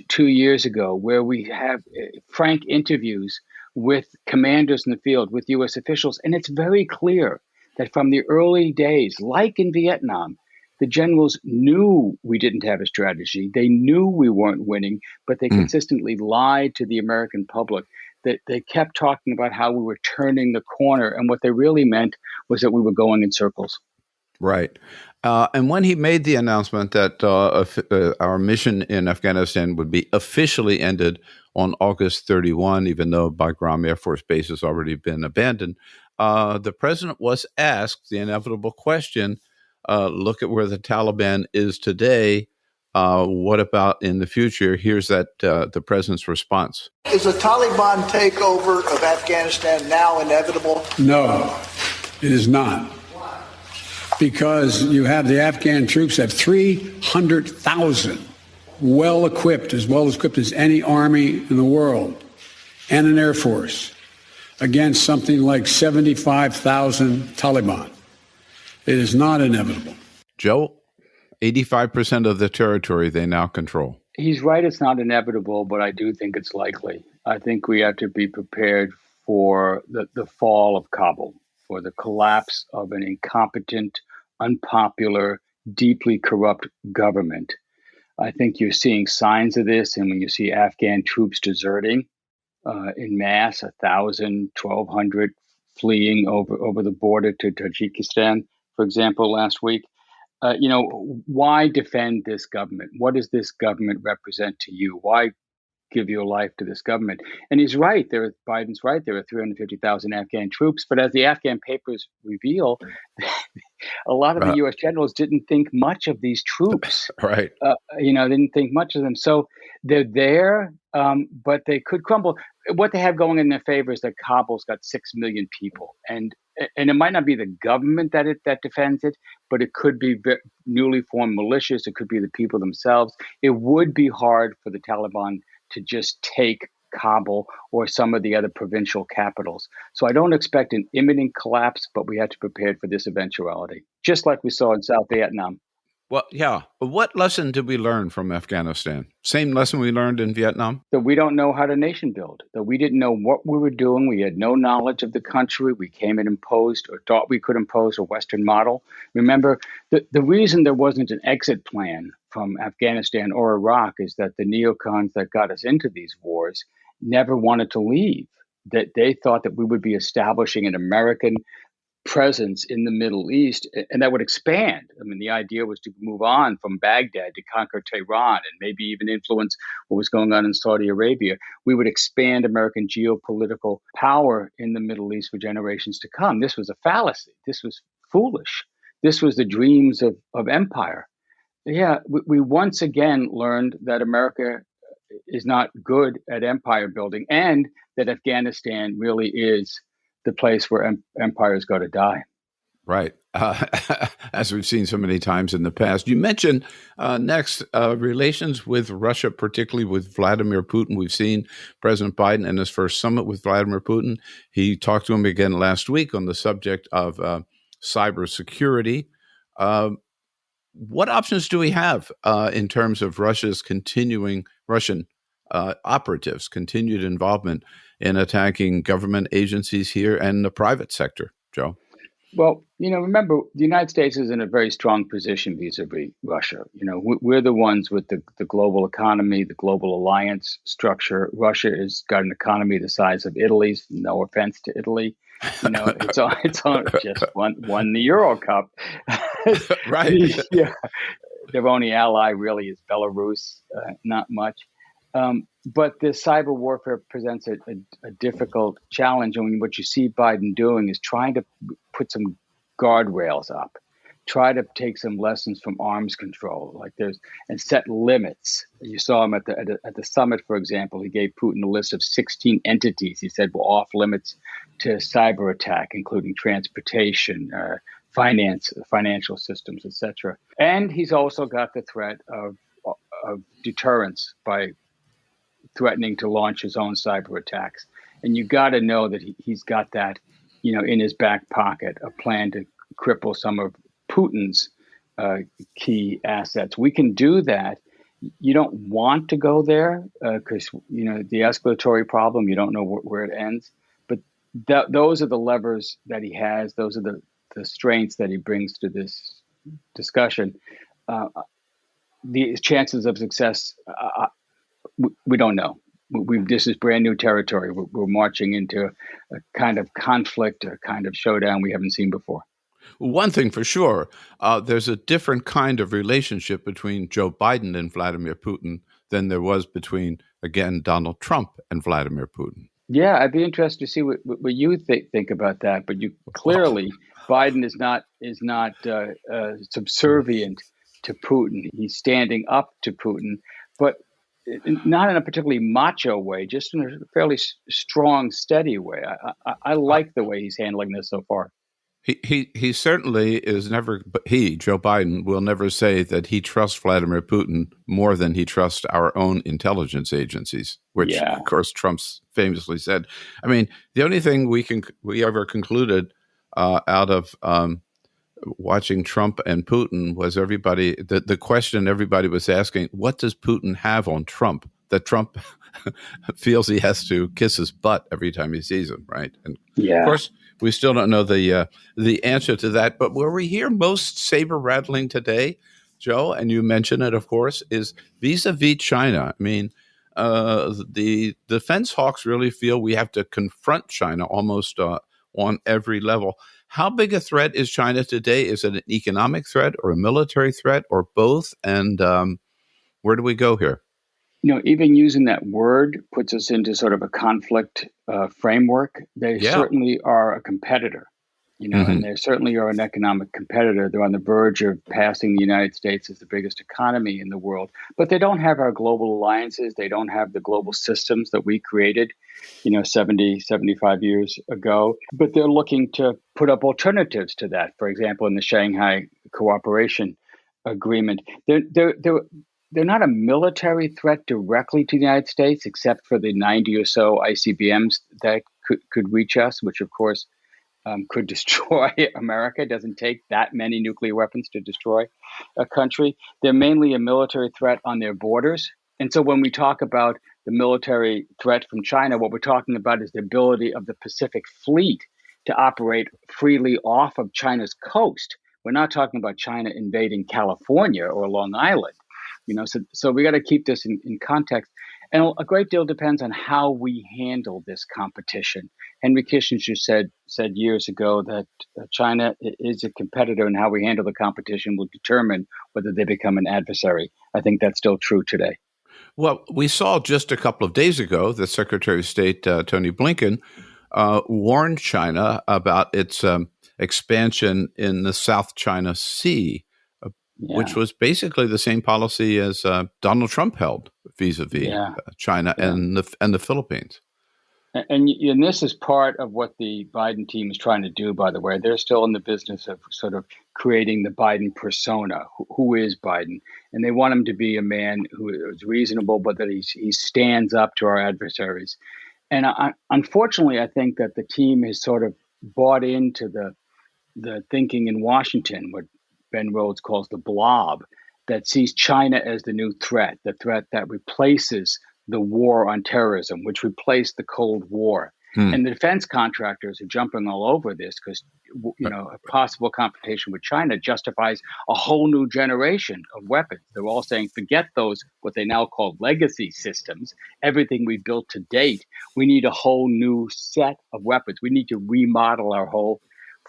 2 years ago, where we have frank interviews with commanders in the field, with U.S. officials. And it's very clear that from the early days, like in Vietnam, the generals knew we didn't have a strategy. They knew we weren't winning, but they consistently lied to the American public. That they kept talking about how we were turning the corner, and what they really meant was that we were going in circles. Right. And when he made the announcement that our mission in Afghanistan would be officially ended on August 31, even though Bagram Air Force Base has already been abandoned, the president was asked the inevitable question, look at where the Taliban is today. What about in the future? Here's the president's response. Is the Taliban takeover of Afghanistan now inevitable? No, it is not. Why? Because you have the Afghan troops have 300,000 well-equipped as any army in the world, and an air force against something like 75,000 Taliban. It is not inevitable. Joe? 85% of the territory they now control. He's right, it's not inevitable, but I do think it's likely. I think we have to be prepared for the fall of Kabul, for the collapse of an incompetent, unpopular, deeply corrupt government. I think you're seeing signs of this, and when you see Afghan troops deserting in mass, 1,000, 1,200 fleeing over the border to Tajikistan, for example, last week. Why defend this government? What does this government represent to you? Why give your life to this government? And he's right. Biden's right. There are 350,000 Afghan troops. But as the Afghan papers reveal, a lot of the U.S. generals didn't think much of these troops. Right. Didn't think much of them. So they're there, but they could crumble. What they have going in their favor is that Kabul's got 6 million people. And it might not be the government that defends it, but it could be newly formed militias. It could be the people themselves. It would be hard for the Taliban to just take Kabul or some of the other provincial capitals. So I don't expect an imminent collapse, but we have to prepare for this eventuality, just like we saw in South Vietnam. Well, yeah. But what lesson did we learn from Afghanistan? Same lesson we learned in Vietnam? That we don't know how to nation build, that we didn't know what we were doing. We had no knowledge of the country. We came and imposed or thought we could impose a Western model. Remember, the reason there wasn't an exit plan from Afghanistan or Iraq is that the neocons that got us into these wars never wanted to leave, that they thought that we would be establishing an American presence in the Middle East, and that would expand. I mean, the idea was to move on from Baghdad to conquer Tehran and maybe even influence what was going on in Saudi Arabia. We would expand American geopolitical power in the Middle East for generations to come. This was a fallacy. This was foolish. This was the dreams of empire. Yeah, we once again learned that America is not good at empire building, and that Afghanistan really is the place where empires go to die. Right. As we've seen so many times in the past. You mentioned next relations with Russia, particularly with Vladimir Putin. We've seen President Biden in his first summit with Vladimir Putin. He talked to him again last week on the subject of cybersecurity. What options do we have in terms of Russian operatives' continued involvement in attacking government agencies here and the private sector, Joe? Well, remember, the United States is in a very strong position vis-a-vis Russia. We're the ones with the global economy, the global alliance structure. Russia has got an economy the size of Italy's. No offense to Italy. It's on just won the Euro Cup. Right. Yeah. Their only ally really is Belarus, not much. But this cyber warfare presents a difficult challenge. And what you see Biden doing is trying to put some guardrails up, try to take some lessons from arms control, and set limits. You saw him at the summit, for example. He gave Putin a list of 16 entities he said were off limits to cyber attack, including transportation, financial systems, etc. And he's also got the threat of deterrence by threatening to launch his own cyber attacks. And you got to know that he's got that, in his back pocket, a plan to cripple some of Putin's key assets. We can do that. You don't want to go there because, the escalatory problem, you don't know where it ends. But those are the levers that he has. Those are the strengths that he brings to this discussion. The chances of success, we don't know. This is brand new territory. We're marching into a kind of conflict, a kind of showdown we haven't seen before. One thing for sure, there's a different kind of relationship between Joe Biden and Vladimir Putin than there was between, again, Donald Trump and Vladimir Putin. Yeah, I'd be interested to see what you think about that. But you clearly, Biden is not subservient to Putin. He's standing up to Putin, but not in a particularly macho way, just in a fairly strong, steady way. I like the way he's handling this so far. He certainly is never, but Joe Biden, will never say that he trusts Vladimir Putin more than he trusts our own intelligence agencies, which, of course, Trump's famously said. I mean, the only thing we ever concluded out of watching Trump and Putin was the question everybody was asking, what does Putin have on Trump that Trump feels he has to kiss his butt every time he sees him, right? And of course, we still don't know the answer to that. But where we hear most saber rattling today, Joe, and you mentioned it, of course, is vis-a-vis China. I mean, the defense hawks really feel we have to confront China almost on every level. How big a threat is China today? Is it an economic threat or a military threat or both? And where do we go here? Even using that word puts us into sort of a conflict framework. They certainly are a competitor, and they certainly are an economic competitor. They're on the verge of passing the United States as the biggest economy in the world. But they don't have our global alliances. They don't have the global systems that we created, 75 years ago. But they're looking to put up alternatives to that. For example, in the Shanghai Cooperation Agreement, they're not a military threat directly to the United States, except for the 90 or so ICBMs that could reach us, which, of course, could destroy America. It doesn't take that many nuclear weapons to destroy a country. They're mainly a military threat on their borders. And so when we talk about the military threat from China, what we're talking about is the ability of the Pacific Fleet to operate freely off of China's coast. We're not talking about China invading California or Long Island. So we got to keep this in context. And a great deal depends on how we handle this competition. Henry Kissinger said years ago that China is a competitor, and how we handle the competition will determine whether they become an adversary. I think that's still true today. Well, we saw just a couple of days ago that Secretary of State Tony Blinken warned China about its expansion in the South China Sea, which was basically the same policy as Donald Trump held vis-a-vis China and the Philippines. And this is part of what the Biden team is trying to do, by the way. They're still in the business of sort of creating the Biden persona. Who is Biden? And they want him to be a man who is reasonable, but that he stands up to our adversaries. And unfortunately, I think that the team has sort of bought into the thinking in Washington, what Ben Rhodes calls the blob, that sees China as the new threat, the threat that replaces the war on terrorism, which replaced the Cold War. And the defense contractors are jumping all over this because, a possible confrontation with China justifies a whole new generation of weapons. They're all saying, forget those, what they now call legacy systems, everything we built to date. We need a whole new set of weapons. We need to remodel our whole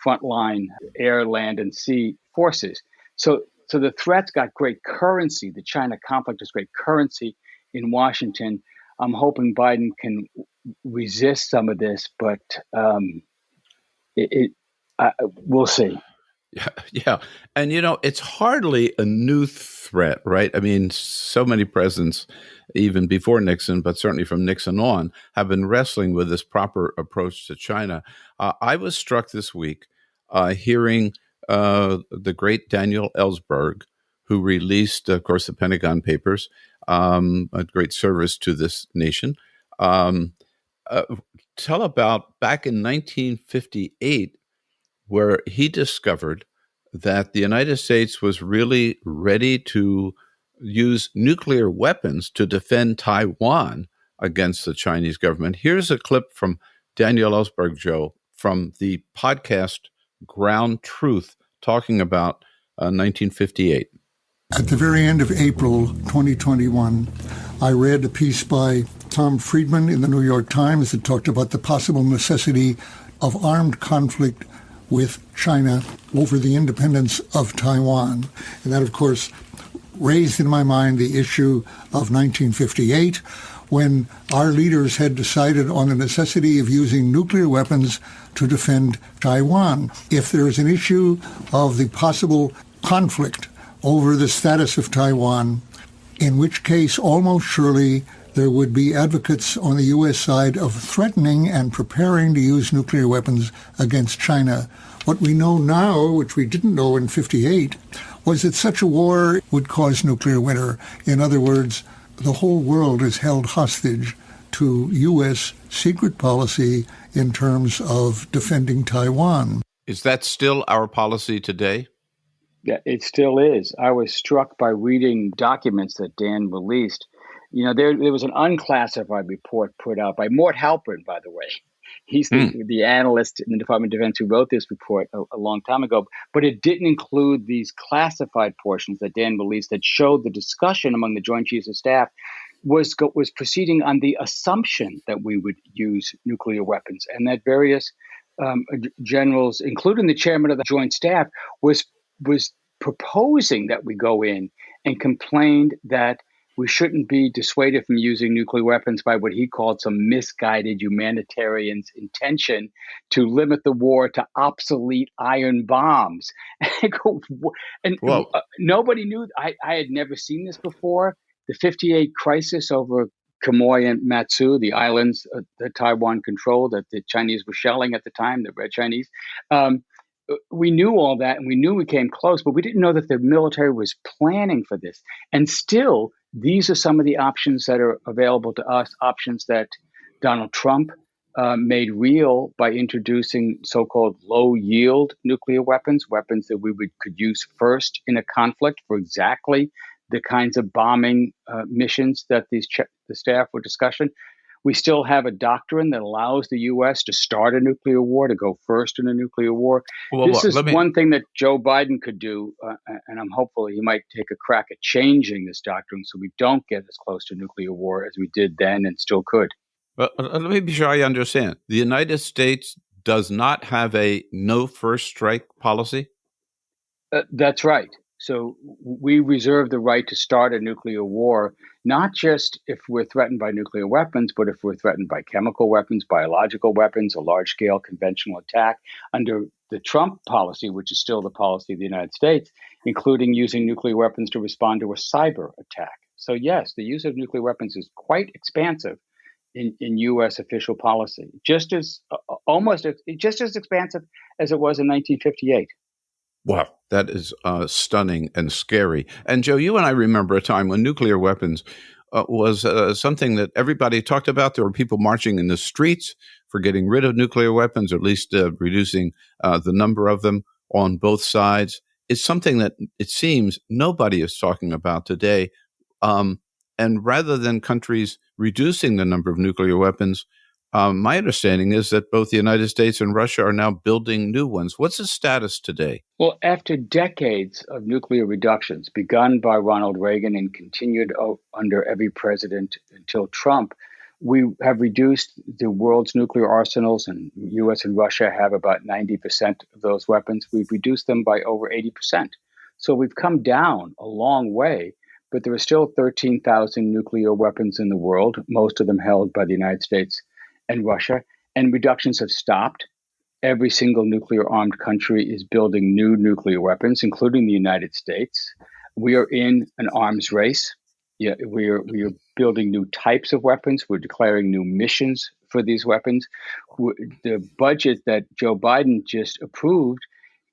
frontline air, land, and sea forces. So the threat's got great currency. The China conflict has great currency in Washington. I'm hoping Biden can resist some of this, but we'll see. Yeah. And, it's hardly a new threat, right? I mean, so many presidents, even before Nixon, but certainly from Nixon on, have been wrestling with this proper approach to China. I was struck this week hearing the great Daniel Ellsberg, who released, of course, the Pentagon Papers, a great service to this nation. Tell about back in 1958, where he discovered that the United States was really ready to use nuclear weapons to defend Taiwan against the Chinese government. Here's a clip from Daniel Ellsberg, Joe, from the podcast Ground Truth, talking about 1958. At the very end of April 2021, I read a piece by Tom Friedman in the New York Times that talked about the possible necessity of armed conflict with China over the independence of Taiwan. And that, of course, raised in my mind the issue of 1958, when our leaders had decided on the necessity of using nuclear weapons to defend Taiwan. If there is an issue of the possible conflict over the status of Taiwan, in which case almost surely there would be advocates on the U.S. side of threatening and preparing to use nuclear weapons against China. What we know now, which we didn't know in 58, was that such a war would cause nuclear winter. In other words, the whole world is held hostage to U.S. secret policy in terms of defending Taiwan. Is that still our policy today? Yeah, it still is. I was struck by reading documents that Dan released. There was an unclassified report put out by Mort Halpern, by the way. He's the analyst in the Department of Defense who wrote this report a long time ago. But it didn't include these classified portions that Dan released that showed the discussion among the Joint Chiefs of Staff was proceeding on the assumption that we would use nuclear weapons, and that various generals, including the chairman of the Joint Staff, was proposing that we go in, and complained that we shouldn't be dissuaded from using nuclear weapons by what he called some misguided humanitarian intention to limit the war to obsolete iron bombs. Nobody knew. I had never seen this before. The 58 crisis over Quemoy and Matsu, the islands that Taiwan controlled, that the Chinese were shelling at the time, the Red Chinese. We knew all that, and we knew we came close, but we didn't know that the military was planning for this. And still, these are some of the options that are available to us, options that Donald Trump made real by introducing so-called low-yield nuclear weapons that we could use first in a conflict for exactly the kinds of bombing missions that the staff were discussing. We still have a doctrine that allows the U.S. to start a nuclear war, to go first in a nuclear war. This is one thing that Joe Biden could do, and I'm hopeful he might take a crack at changing this doctrine so we don't get as close to nuclear war as we did then and still could. But let me be sure I understand. The United States does not have a no first strike policy? That's right. So we reserve the right to start a nuclear war, not just if we're threatened by nuclear weapons, but if we're threatened by chemical weapons, biological weapons, a large-scale conventional attack under the Trump policy, which is still the policy of the United States, including using nuclear weapons to respond to a cyber attack. So yes, the use of nuclear weapons is quite expansive in U.S. official policy, just as expansive as it was in 1958. Wow, that is stunning and scary. And Joe, you and I remember a time when nuclear weapons was something that everybody talked about. There were people marching in the streets for getting rid of nuclear weapons, or at least reducing the number of them on both sides. It's something that it seems nobody is talking about today. And rather than countries reducing the number of nuclear weapons, my understanding is that both the United States and Russia are now building new ones. What's the status today? Well, after decades of nuclear reductions begun by Ronald Reagan and continued under every president until Trump, we have reduced the world's nuclear arsenals, and U.S. and Russia have about 90% of those weapons. We've reduced them by over 80%. So we've come down a long way. but there are still 13,000 nuclear weapons in the world, most of them held by the United States and Russia, and reductions have stopped. Every single nuclear-armed country is building new nuclear weapons, including the United States. We are in an arms race. Yeah, we are building new types of weapons. We're declaring new missions for these weapons. The budget that Joe Biden just approved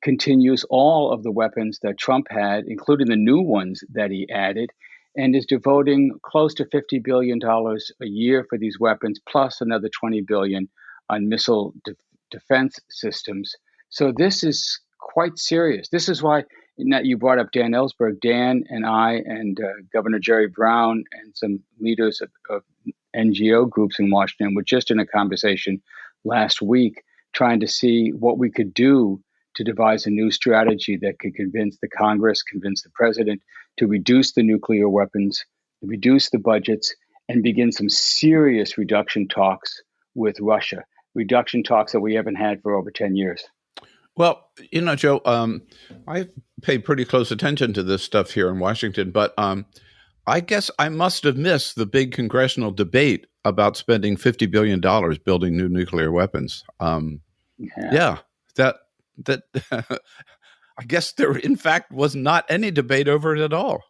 continues all of the weapons that Trump had, including the new ones that he added, and is devoting close to $50 billion a year for these weapons, plus another $20 billion on missile defense systems. So this is quite serious. This is why you brought up Dan Ellsberg. Dan and I and Governor Jerry Brown and some leaders of NGO groups in Washington were just in a conversation last week trying to see what we could do to devise a new strategy that could convince the Congress, convince the president to reduce the nuclear weapons, reduce the budgets, and begin some serious reduction talks with Russia. Reduction talks that we haven't had for over 10 years. Well, Joe, I pay pretty close attention to this stuff here in Washington, but I guess I must have missed the big congressional debate about spending $50 billion building new nuclear weapons. That I guess there, in fact, was not any debate over it at all,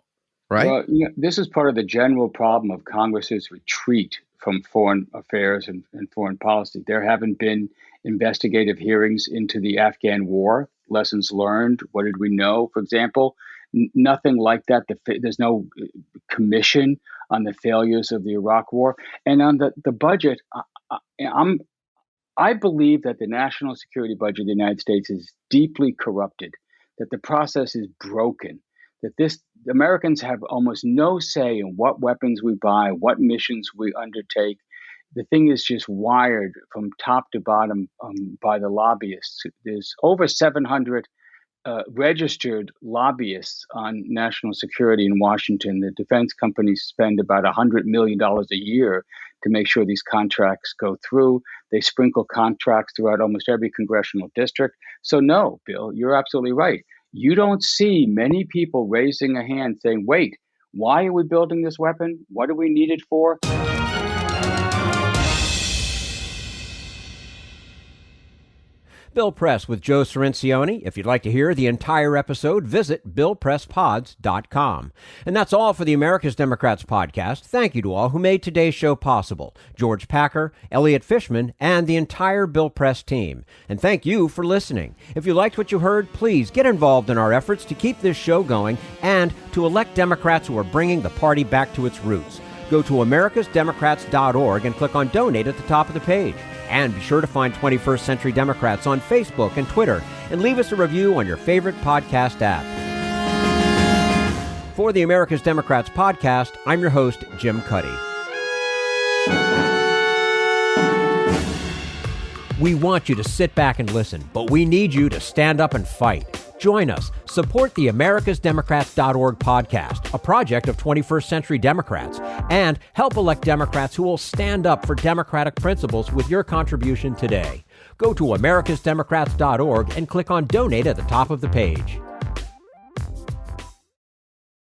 right? Well, this is part of the general problem of Congress's retreat from foreign affairs and foreign policy. There haven't been investigative hearings into the Afghan war, lessons learned. What did we know? For example, nothing like that. There's no commission on the failures of the Iraq war. And on the budget, I believe that the national security budget of the United States is deeply corrupted, that the process is broken, that Americans have almost no say in what weapons we buy, what missions we undertake. The thing is just wired from top to bottom by the lobbyists. There's over 700 registered lobbyists on national security in Washington. The defense companies spend about $100 million a year to make sure these contracts go through. They sprinkle contracts throughout almost every congressional district. So no, Bill, you're absolutely right. You don't see many people raising a hand saying, wait, why are we building this weapon? What do we need it for? Bill Press with Joe Cirincione. If you'd like to hear the entire episode, visit BillPressPods.com. And that's all for the America's Democrats podcast. Thank you to all who made today's show possible. George Packer, Eliot Fishman, and the entire Bill Press team. And thank you for listening. If you liked what you heard, please get involved in our efforts to keep this show going and to elect Democrats who are bringing the party back to its roots. Go to americasdemocrats.org and click on Donate at the top of the page. And be sure to find 21st Century Democrats on Facebook and Twitter, and leave us a review on your favorite podcast app. For the America's Democrats podcast, I'm your host, Jim Cuddy. We want you to sit back and listen, but we need you to stand up and fight. Join us. Support the americasdemocrats.org podcast, a project of 21st Century Democrats, and help elect Democrats who will stand up for democratic principles with your contribution today. Go to americasdemocrats.org and click on Donate at the top of the page.